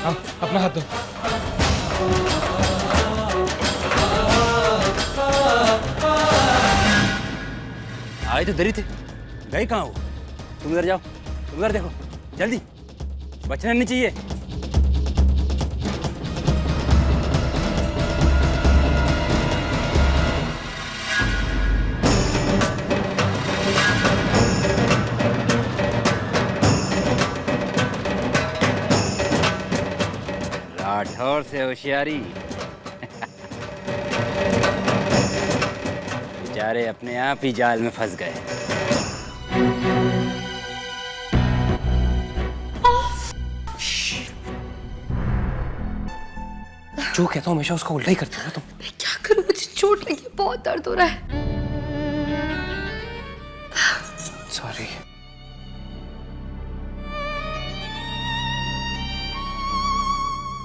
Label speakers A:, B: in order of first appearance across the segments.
A: हाँ, अपना हाथ दो।
B: आए तो दरी थे, गए कहाँ हो? तुम इधर जाओ, तुम इधर देखो, जल्दी, बचना नहीं चाहिए। राठौर से होशियारी। बेचारे अपने आप ही जाल में फंस गए।
A: जो कहता हूँ हमेशा उसका उल्टा ही करती हो ना तुम।
C: मैं क्या करूं, मुझे चोट लगी, बहुत दर्द हो रहा है।
A: सॉरी।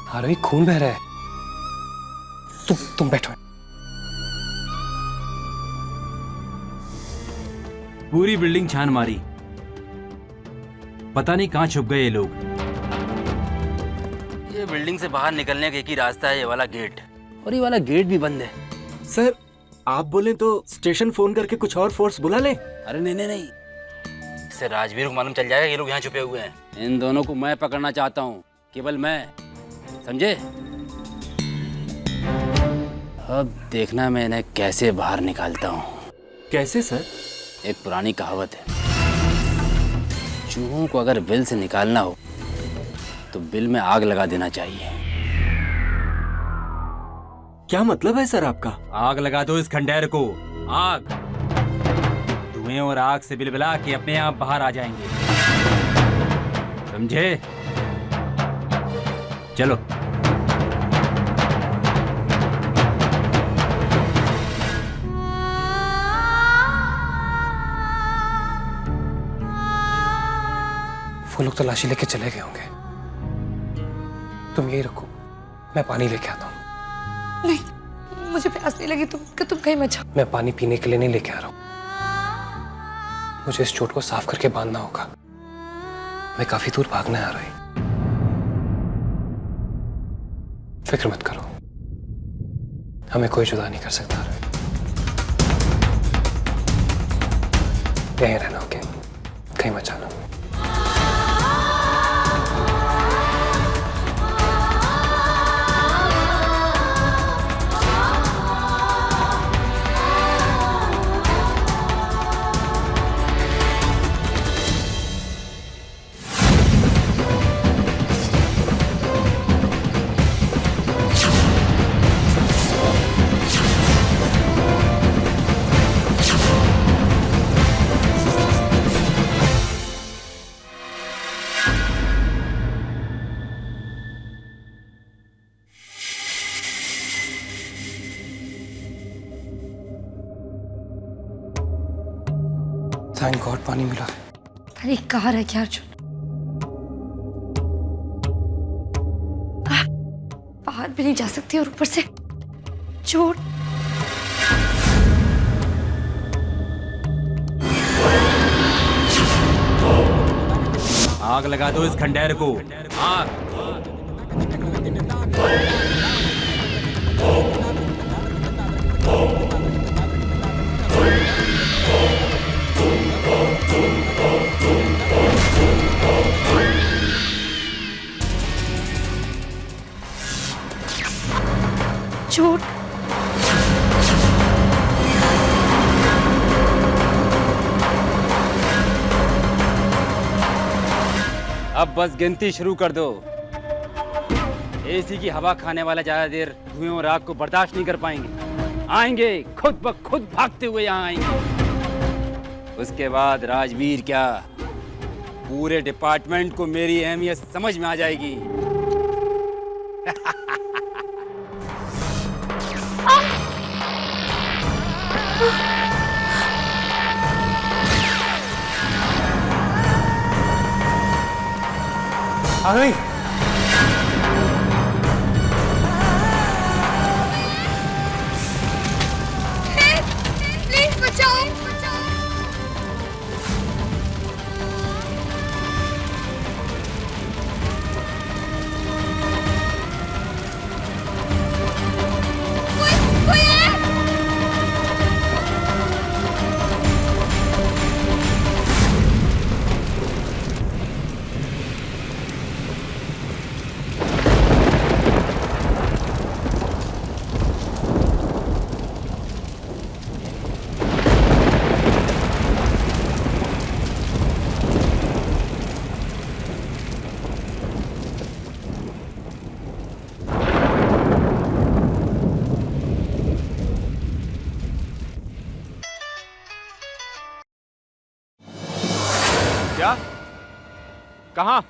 A: आरोही, खून बह रहा है। तुम बैठो।
B: पूरी बिल्डिंग छान मारी, पता नहीं कहां छुप गए ये लोग। ये बिल्डिंग से बाहर निकलने का एक ही रास्ता है, ये वाला गेट, और ये वाला गेट भी बंद है।
D: सर, आप बोले तो स्टेशन फोन करके कुछ और फोर्स बुला ले।
B: अरे नहीं नहीं नहीं, इससे राजवीर को मालूम चल जाएगा ये लोग यहाँ छुपे हुए हैं। इन दोनों को मैं पकड़ना चाहता हूँ, केवल मैं, समझे? अब देखना मैं इन्हें कैसे बाहर निकालता हूँ।
D: कैसे सर?
B: एक पुरानी कहावत है, चूहों को अगर बिल से निकालना हो तो बिल में आग लगा देना चाहिए।
D: क्या मतलब है सर आपका?
B: आग लगा दो इस खंडेर को, आग। धुएं और आग से बिलबिला के अपने आप बाहर आ जाएंगे, समझे? चलो।
A: वो लोग तलाशी लेके चले गए होंगे। तुम यही रखो, मैं पानी लेके आता हूँ।
C: नहीं, मुझे प्यास नहीं लगी, तुम कहीं मत जाओ।
A: मैं पानी पीने के लिए नहीं लेके आ रहा हूँ, मुझे इस चोट को साफ करके बांधना होगा। मैं काफी दूर भागना है आरोही, फिक्र मत करो, हमें कोई जुदा नहीं कर सकता आरोही। यहीं रहना, ओके? कहीं मत जाना। थैंक गॉड पानी मिला।
C: अरे कहाँ रह गया अर्जुन? बाहर भी नहीं जा सकती और ऊपर से चोट।
B: आग लगा दो इस खंडेर को, आग।
C: चोट।
B: अब बस गिनती शुरू कर दो। एसी की हवा खाने वाला ज्यादा देर धुएं और आग को बर्दाश्त नहीं कर पाएंगे, आएंगे खुद ब खुद भागते हुए यहाँ आएंगे। उसके बाद राजवीर क्या, पूरे डिपार्टमेंट को मेरी अहमियत समझ में आ जाएगी।
A: आरोही,
C: प्लीज बचाओ।
E: कहाँ?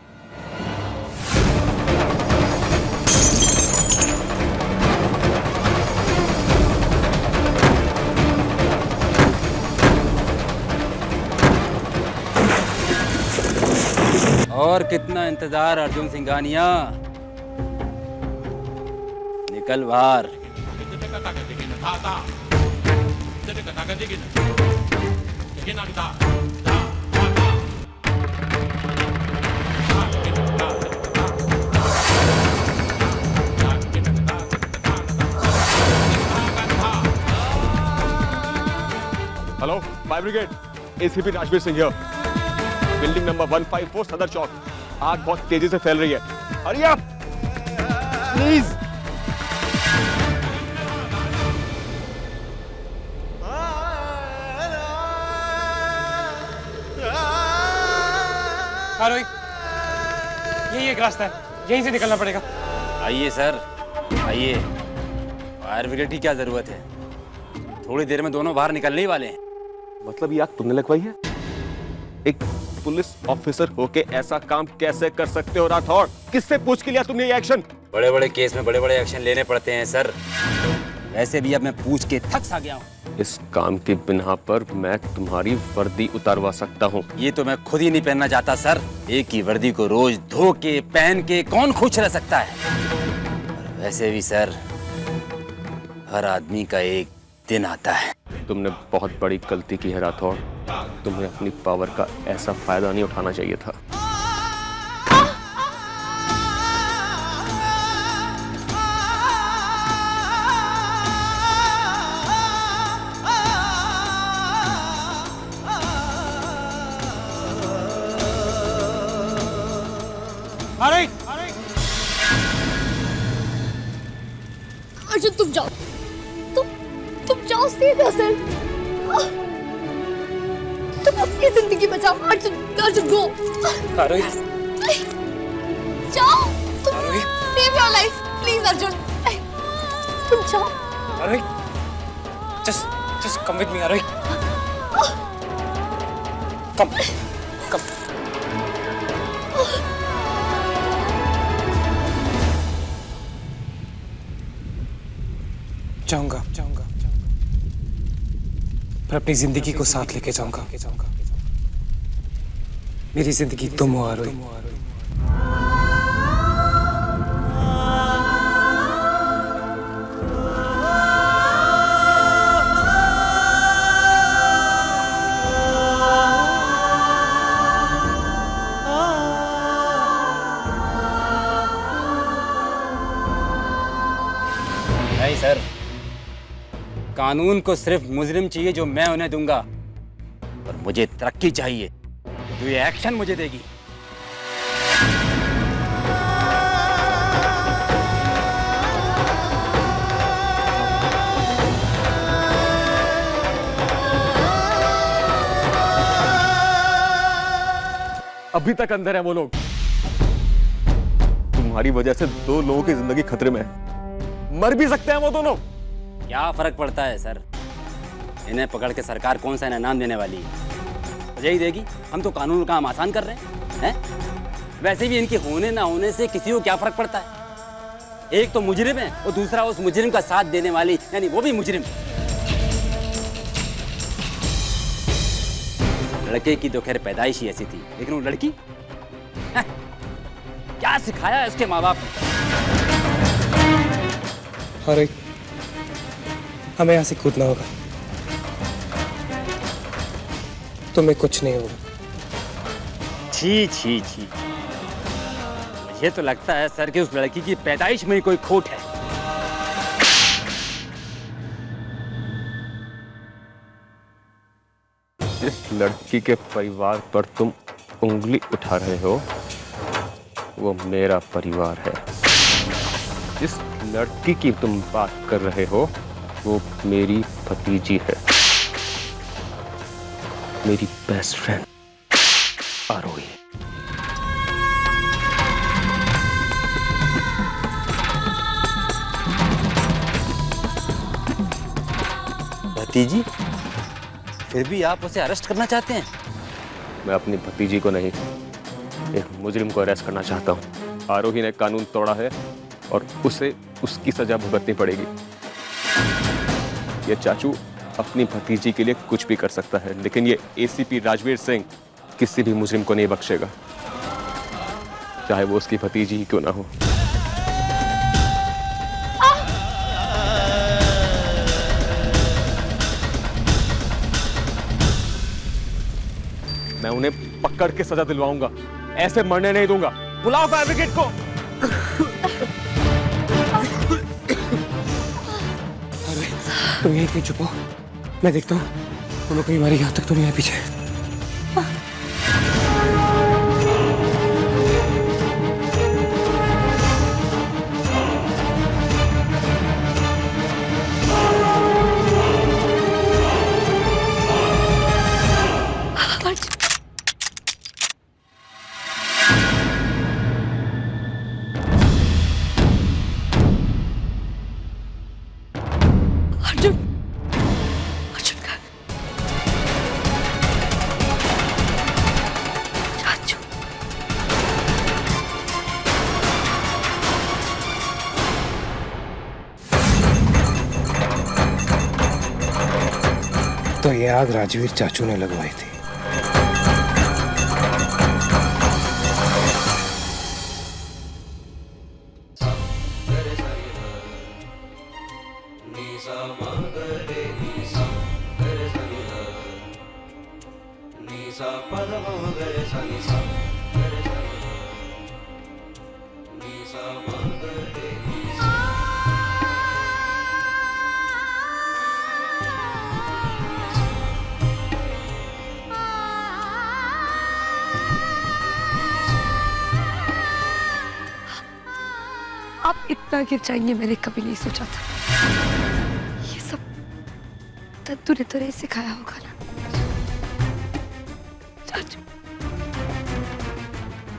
B: और कितना इंतजार अर्जुन सिंघानिया, निकल बाहर।
E: Hello, fire brigade, ACP Rajveer Singh here. Building number 154 सदर चौक। आग बहुत तेजी से फैल रही है। Hurry up please.
A: हाँ रोहित, यही एक रास्ता है, यहीं से निकलना पड़ेगा।
B: आइए सर, आइए। फायर ब्रिगेड की क्या जरूरत है, थोड़ी देर में दोनों बाहर निकलने ही वाले हैं।
E: मतलब ये आग तुमने लगवाई है? एक पुलिस ऑफिसर होके ऐसा काम कैसे कर सकते हो राठौड़? किससे पूछ के लिया तुमने ये एक्शन?
B: बड़े बड़े केस में बड़े बड़े एक्शन लेने पड़ते हैं सर। वैसे भी अब मैं पूछ के थक सा गया हूँ।
E: इस काम की बिना पर मैं तुम्हारी वर्दी उतारवा सकता हूँ।
B: ये तो मैं खुद ही नहीं पहनना चाहता सर। एक ही वर्दी को रोज धो के पहन के कौन खुश रह सकता है? और वैसे भी सर, हर आदमी का एक दिन आता है।
E: तुमने बहुत बड़ी गलती की है राठौड़। तुम्हें अपनी पावर का ऐसा फायदा नहीं उठाना चाहिए था।
A: अरे
C: अर्जुन तुम जाओ, तुम जाओ सीधा से। तुम अपनी जिंदगी बचाओ अर्जुन, अर्जुन गो।
A: रोहित,
C: जाओ तुम, save your life please Arjun, तुम जाओ।
A: Rohit, just come with me, Rohit. Come. जाऊंगा, पर अपनी जिंदगी को साथ लेके जाऊंगा। मेरी जिंदगी तुम हो रोहित।
B: नहीं सर, कानून को सिर्फ मुजरिम चाहिए जो मैं उन्हें दूंगा, और मुझे तरक्की चाहिए जो ये एक्शन मुझे देगी।
E: अभी तक अंदर है वो लोग। तुम्हारी वजह से 2 लोगों की जिंदगी खतरे में है। मर भी सकते हैं वो दोनों।
B: क्या फर्क पड़ता है सर, इन्हें पकड़ के सरकार कौन सा इनाम देने वाली है? सजा ही देगी। हम तो कानून का काम आसान कर रहे हैं। वैसे भी इनके होने ना होने से किसी को क्या फर्क पड़ता है? एक तो मुजरिम है और दूसरा उस मुजरिम का साथ देने वाली, यानी वो भी मुजरिम। लड़के की तो खैर पैदाइश ही ऐसी थी, लेकिन वो लड़की, क्या सिखाया है उसके माँ बाप ने?
A: रोहित, हमें यहाँ से कूदना होगा। तुम्हें कुछ नहीं होगा।
B: छी छी छी, मुझे तो लगता है सर कि उस लड़की की पैदाइश में ही कोई खोट है।
E: जिस लड़की के परिवार पर तुम उंगली उठा रहे हो वो मेरा परिवार है। जिस लड़की की तुम बात कर रहे हो वो मेरी भतीजी है, मेरी बेस्ट फ्रेंड आरोही।
B: भतीजी? फिर भी आप उसे अरेस्ट करना चाहते हैं?
E: मैं अपनी भतीजी को नहीं, एक मुजरिम को अरेस्ट करना चाहता हूँ। आरोही ने कानून तोड़ा है और उसे उसकी सजा भुगतनी पड़ेगी। ये चाचू अपनी भतीजी के लिए कुछ भी कर सकता है, लेकिन ये एसीपी राजवीर सिंह किसी भी मुजरिम को नहीं बख्शेगा, चाहे वो उसकी भतीजी ही क्यों ना हो। मैं उन्हें पकड़ के सजा दिलवाऊंगा, ऐसे मरने नहीं दूंगा। बुलाओ फायर ब्रिगेड को।
A: तुम यहीं कहीं छुपो, मैं देखता हूँ उन्होंने कहीं हमारे यहाँ तक तो नहीं है पीछे।
C: अर्जुन, अर्जुन का चाचू।
A: तो ये आग राजवीर चाचू ने लगवाई थी।
C: आप इतना गिर जाएंगे मैंने कभी नहीं सोचा था। ये सब दद्दू ने तो नहीं सिखाया होगा ना। चाचू,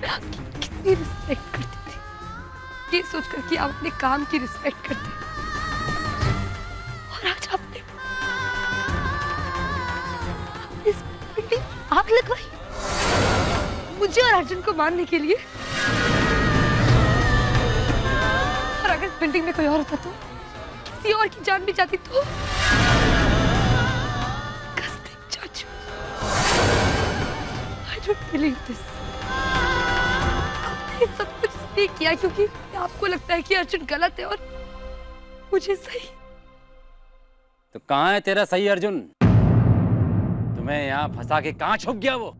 C: मैं आपकी कितनी रिस्पेक्ट करती थी, ये सोचकर कि आप अपने काम की रिस्पेक्ट करते, और आज आपने इस बिल्डिंग में आग लगवाई मुझे और अर्जुन को मारने के लिए। और अगर इस बिल्डिंग में कोई और होता तो, किसी और की जान भी जाती तो। चाचू, I don't believe this। आपने ये सब कुछ इसलिए किया क्योंकि आपको लगता है कि अर्जुन गलत है और मुझे सही।
B: तो कहाँ है तेरा सही अर्जुन? तुम्हें यहाँ फंसा के कहाँ छुप गया वो?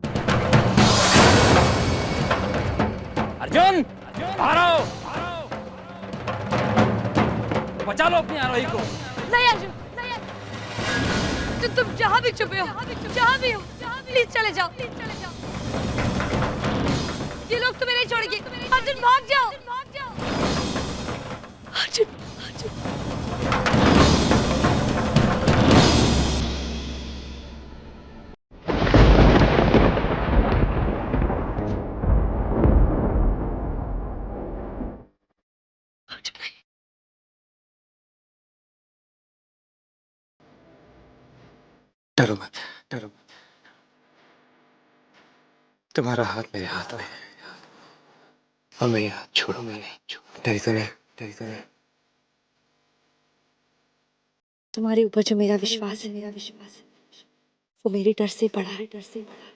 B: अर्जुन, बाहर आओ, बचा लो अपनी आरोही को।
C: नहीं अर्जुन, नहीं अर्जुन, तुम जहाँ भी छुपे हो, जहाँ भी हो, प्लीज चले जाओ, प्लीज चले जाओ। ये लोग तुम्हें नहीं छोड़ेंगे। अर्जुन भाग जाओ, भाग जाओ। अर्जुन, अर्जुन।
A: डरो मत, डरो मत। तुम्हारा हाथ मेरे हाथ में है और मैं ये हाथ छोड़ूंगा नहीं। डरी तो नहीं, डरी तो नहीं।
C: तुम्हारे ऊपर जो मेरा विश्वास है, वो मेरे डर से बड़ा है, डर से बड़ा।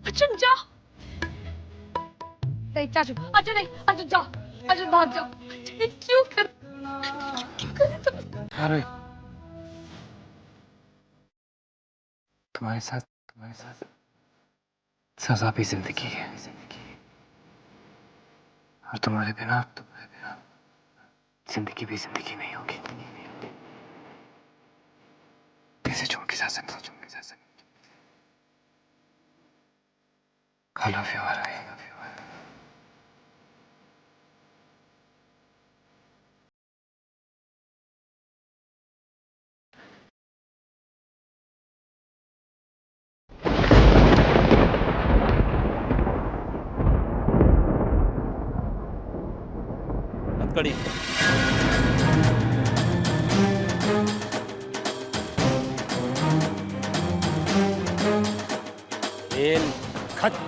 C: अर्जुन जाओ। नहीं चाचू, अर्जुन नहीं, अर्जुन जाओ, अर्जुन भाग जाओ। ये क्यों कर तुम?
A: अरे तुम्हारे साथ सजा भी जिंदगी है, और तुम्हारे बिना जिंदगी भी जिंदगी नहीं होगी। कैसे छोड़ के जा सकता हूँ? I love you, Arai।
B: कड़ी। खेल खत्म।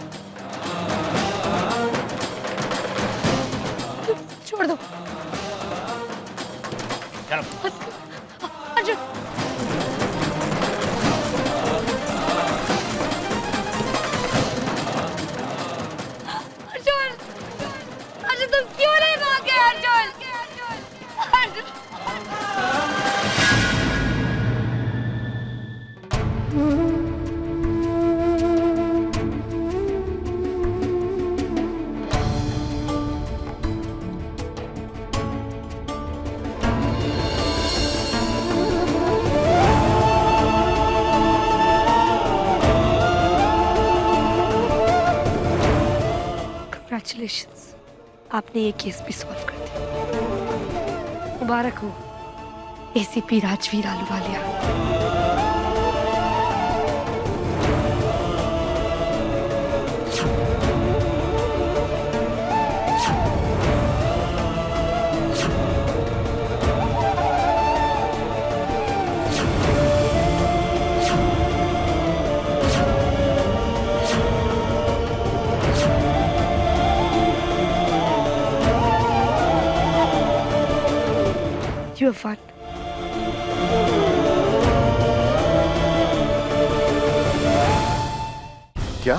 C: छोड़ दो
B: चलो।
C: अर्जुन। अर्जुन, अर्जुन तुम क्यों नहीं भागे अर्जुन? अर्जुन। Congratulations, आपने ये केस भी सॉल्व कर दिया। मुबारक हो ACP Rajveer Ahluwalia. You have fun.
F: क्या?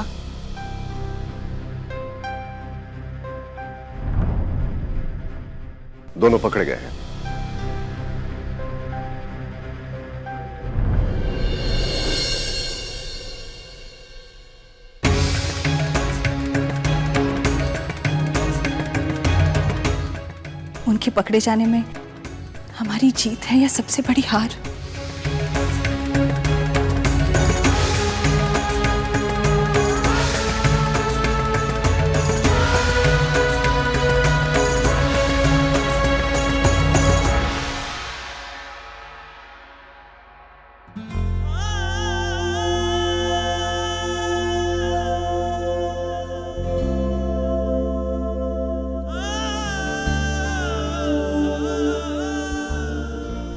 F: दोनों पकड़े गए हैं।
G: उनके पकड़े जाने में हमारी जीत है या सबसे बड़ी हार?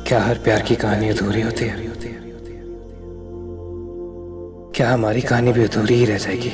A: क्या हर प्यार की कहानी अधूरी होती है? क्या हमारी कहानी भी अधूरी ही रह जाएगी?